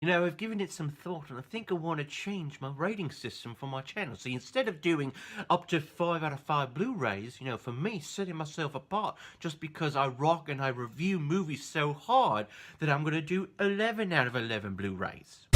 You know, I've given it some thought and I think I want to change my rating system for my channel. See, instead of doing up to 5 out of 5 Blu-rays, you know, for me, setting myself apart just because I rock and I review movies so hard that I'm going to do 11 out of 11 Blu-rays.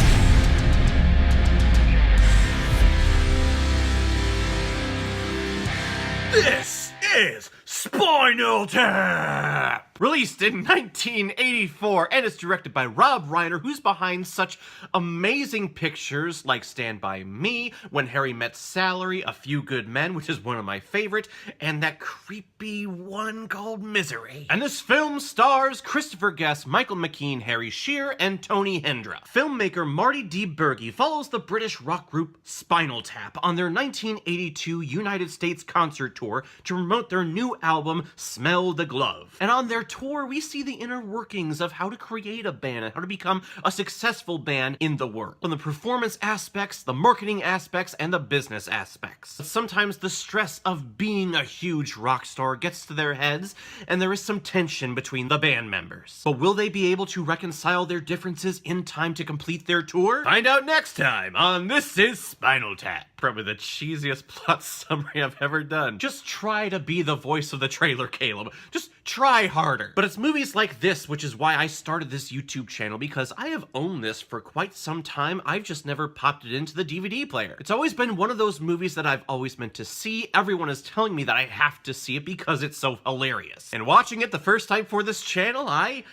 This is Spinal Tap! Released in 1984, and it's directed by Reiner, who's behind such amazing pictures like Stand By Me, When Harry Met Sally, A Few Good Men, which is one of my favorite, and that creepy one called Misery. And this film stars Christopher Guest, Michael McKean, Harry Shearer, and Tony Hendra. Filmmaker Marty D. Berge follows the British rock group Spinal Tap on their 1982 United States concert tour to promote their new album, Smell the Glove. And on their tour, we see the inner workings of how to create a band and how to become a successful band in the world. From the performance aspects, the marketing aspects, and the business aspects. But sometimes the stress of being a huge rock star gets to their heads, and there is some tension between the band members. But will they be able to reconcile their differences in time to complete their tour? Find out next time on This is Spinal Tap. Probably the cheesiest plot summary I've ever done. Just try to be the voice of the trailer, Caleb. Just try harder. But it's movies like this, which is why I started this YouTube channel, because I have owned this for quite some time. I've just never popped it into the DVD player. It's always been one of those movies that I've always meant to see. Everyone is telling me that I have to see it because it's so hilarious. And watching it the first time for this channel, I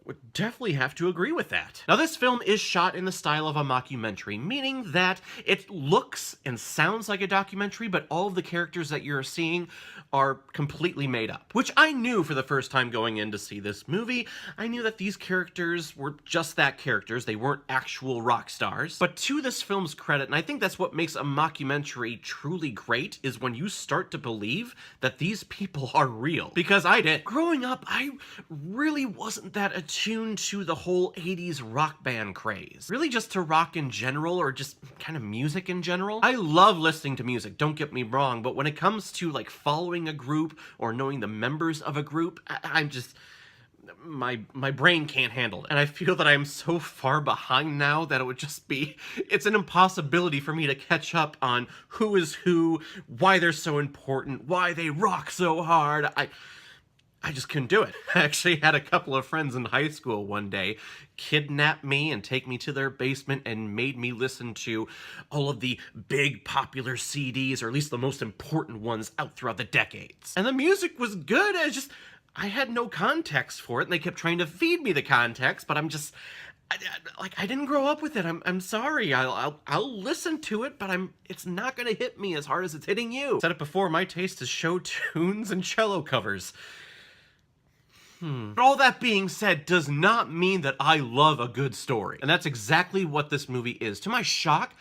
would definitely have to agree with that. Now, this film is shot in the style of a mockumentary, meaning that it looks and sounds like a documentary, but all of the characters that you're seeing are completely made up. Which I knew for the first time going in to see this movie. I knew that these characters were just that, characters. They weren't actual rock stars. But to this film's credit, and I think that's what makes a mockumentary truly great, is when you start to believe that these people are real. Because I did. Growing up, I really wasn't that attuned to the whole 80s rock band craze. Really just to rock in general, or just kind of music in general. I love listening to music, don't get me wrong, but when it comes to like following a group or knowing the members of a group, I'm just, my brain can't handle it. And I feel that I'm so far behind now that it would just be, it's an impossibility for me to catch up on who is who, why they're so important, why they rock so hard. I just couldn't do it. I actually had a couple of friends in high school one day kidnap me and take me to their basement and made me listen to all of the big popular CDs, or at least the most important ones out throughout the decades. And the music was good, I had no context for it, and they kept trying to feed me the context, but I didn't grow up with it. I'm sorry. I'll listen to it, but it's not gonna hit me as hard as it's hitting you. Said it before, my taste is show tunes and cello covers. But all that being said does not mean that I love a good story. And that's exactly what this movie is. To my shock,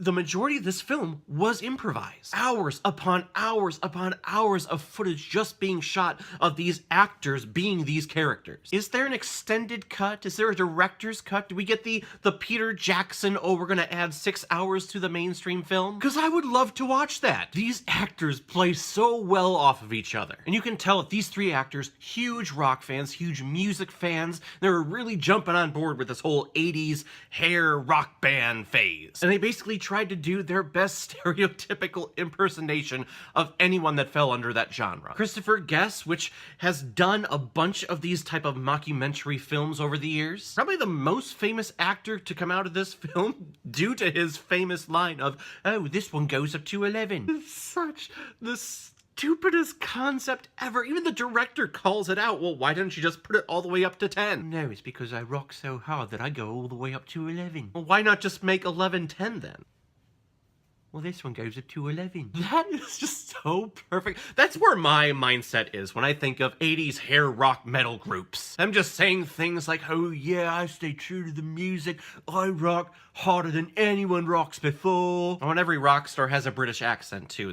the majority of this film was improvised. Hours upon hours upon hours of footage just being shot of these actors being these characters. Is there an extended cut? Is there a director's cut? Do we get the Peter Jackson, oh, we're gonna add 6 hours to the mainstream film? Because I would love to watch that. These actors play so well off of each other. And you can tell that these three actors, huge rock fans, huge music fans, they were really jumping on board with this whole 80s hair rock band phase. And they basically tried to do their best stereotypical impersonation of anyone that fell under that genre. Christopher Guest, which has done a bunch of these type of mockumentary films over the years, probably the most famous actor to come out of this film due to his famous line of, oh, this one goes up to 11. It's such the stupidest concept ever. Even the director calls it out. Well, why didn't you just put it all the way up to 10? No, it's because I rock so hard that I go all the way up to 11. Well, why not just make 11 10 then? Well, this one goes up to 11. That is just so perfect. That's where my mindset is when I think of 80s hair rock metal groups. I'm just saying things like, oh yeah, I stay true to the music. I rock harder than anyone rocks before. Oh, and every rock star has a British accent too.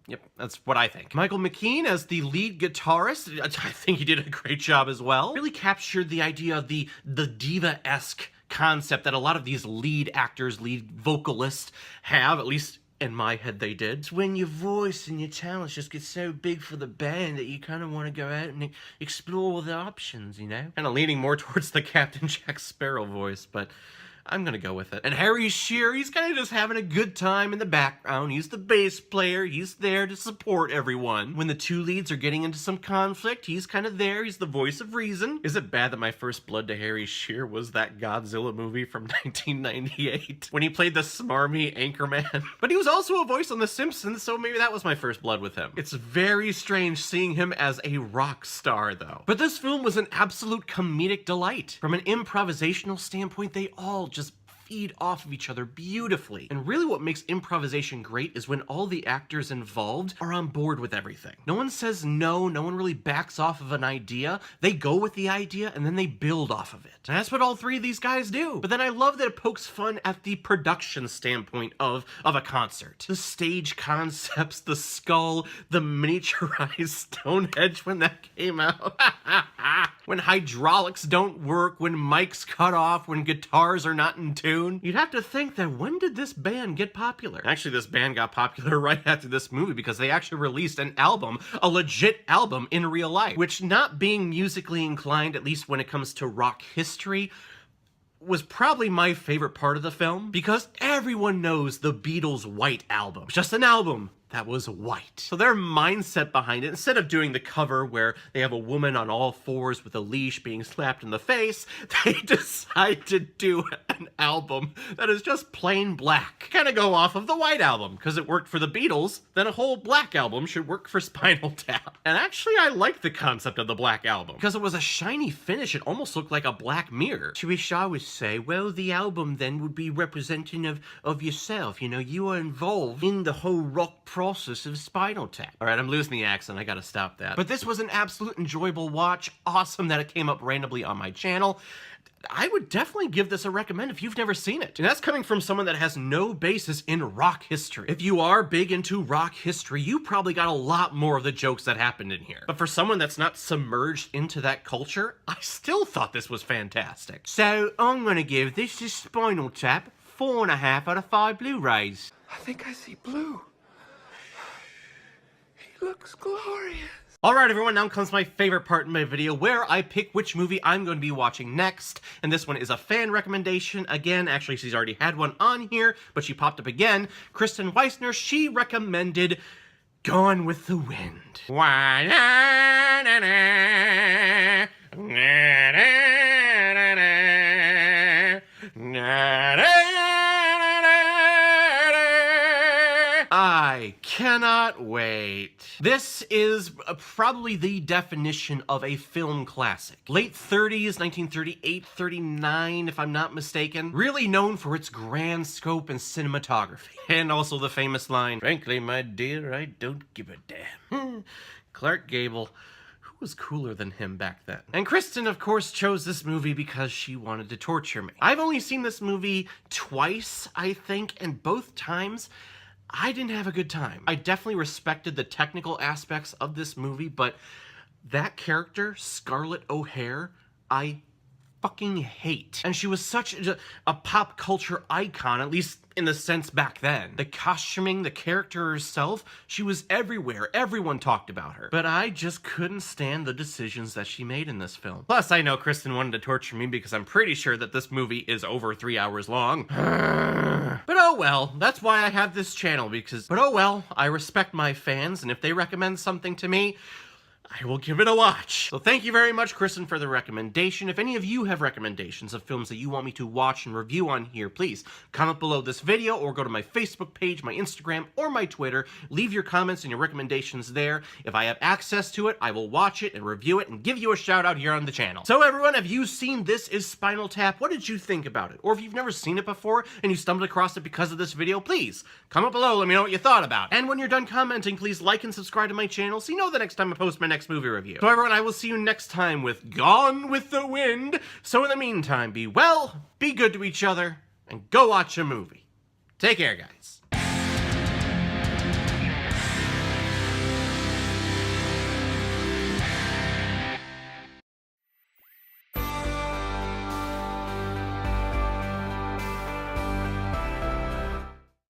Yep, that's what I think. Michael McKean as the lead guitarist, I think he did a great job as well. Really captured the idea of the diva-esque concept that a lot of these lead actors, lead vocalists have, at least In my head, they did. It's when your voice and your talents just get so big for the band that you kind of want to go out and explore all the options, you know? Kind of leaning more towards the Captain Jack Sparrow voice, but I'm gonna go with it. And Harry Shearer, he's kind of just having a good time in the background. He's the bass player. He's there to support everyone. When the two leads are getting into some conflict, he's kind of there. He's the voice of reason. Is it bad that my first blood to Harry Shearer was that Godzilla movie from 1998? When he played the smarmy anchorman. But he was also a voice on The Simpsons, so maybe that was my first blood with him. It's very strange seeing him as a rock star, though. But this film was an absolute comedic delight. From an improvisational standpoint, they all just feed off of each other beautifully. And really what makes improvisation great is when all the actors involved are on board with everything. No one says no, no one really backs off of an idea. They go with the idea and then they build off of it. And that's what all three of these guys do. But then I love that it pokes fun at the production standpoint of a concert. The stage concepts, the skull, the miniaturized Stonehenge when that came out. When hydraulics don't work, when mics cut off, when guitars are not in tune. You'd have to think that when did this band get popular? Actually, this band got popular right after this movie because they actually released an album, a legit album in real life, which, not being musically inclined, at least when it comes to rock history, was probably my favorite part of the film because everyone knows the Beatles' White Album. It's just an album that was white. So their mindset behind it, instead of doing the cover where they have a woman on all fours with a leash being slapped in the face, they decide to do an album that is just plain black. Kind of go off of the White Album, because it worked for the Beatles, then a whole black album should work for Spinal Tap. And actually I liked the concept of the Black Album, because it was a shiny finish. It almost looked like a black mirror. To which I would say, well, the album then would be representative of yourself. You know, you are involved in the whole rock process of Spinal Tap. All right, I'm losing the accent. I gotta stop that. But this was an absolute enjoyable watch. Awesome that it came up randomly on my channel. I would definitely give this a recommend if you've never seen it. And that's coming from someone that has no basis in rock history. If you are big into rock history, you probably got a lot more of the jokes that happened in here. But for someone that's not submerged into that culture, I still thought this was fantastic. So I'm gonna give this to Spinal Tap 4.5 out of 5 Blu-rays. I think I see blue. He looks glorious. Alright everyone, now comes my favorite part in my video where I pick which movie I'm going to be watching next. And this one is a fan recommendation. Again, actually she's already had one on here, but she popped up again. Kristen Weissner, she recommended Gone with the Wind. I cannot wait. This is probably the definition of a film classic. Late 30s, 1938, 39, if I'm not mistaken. Really known for its grand scope and cinematography. And also the famous line, "Frankly, my dear, I don't give a damn." Clark Gable. Who was cooler than him back then? And Kristen, of course, chose this movie because she wanted to torture me. I've only seen this movie twice, I think, and both times I didn't have a good time. I definitely respected the technical aspects of this movie, but that character, Scarlett O'Hara, I fucking hate. And she was such a pop culture icon, at least in the sense back then. The costuming, the character herself, she was everywhere. Everyone talked about her. But I just couldn't stand the decisions that she made in this film. Plus, I know Kristen wanted to torture me because I'm pretty sure that this movie is over 3 hours long. But oh well, that's why I have this channel, but oh well, I respect my fans, and if they recommend something to me, I will give it a watch. So thank you very much, Kristen, for the recommendation. If any of you have recommendations of films that you want me to watch and review on here, please comment below this video or go to my Facebook page, my Instagram, or my Twitter. Leave your comments and your recommendations there. If I have access to it, I will watch it and review it and give you a shout out here on the channel. So everyone, have you seen This Is Spinal Tap? What did you think about it? Or if you've never seen it before and you stumbled across it because of this video, please comment below, let me know what you thought about it. And when you're done commenting, please like and subscribe to my channel so you know the next time I post my next movie review. So everyone, I will see you next time with Gone with the Wind. So in the meantime, be well, be good to each other, and go watch a movie. Take care, guys.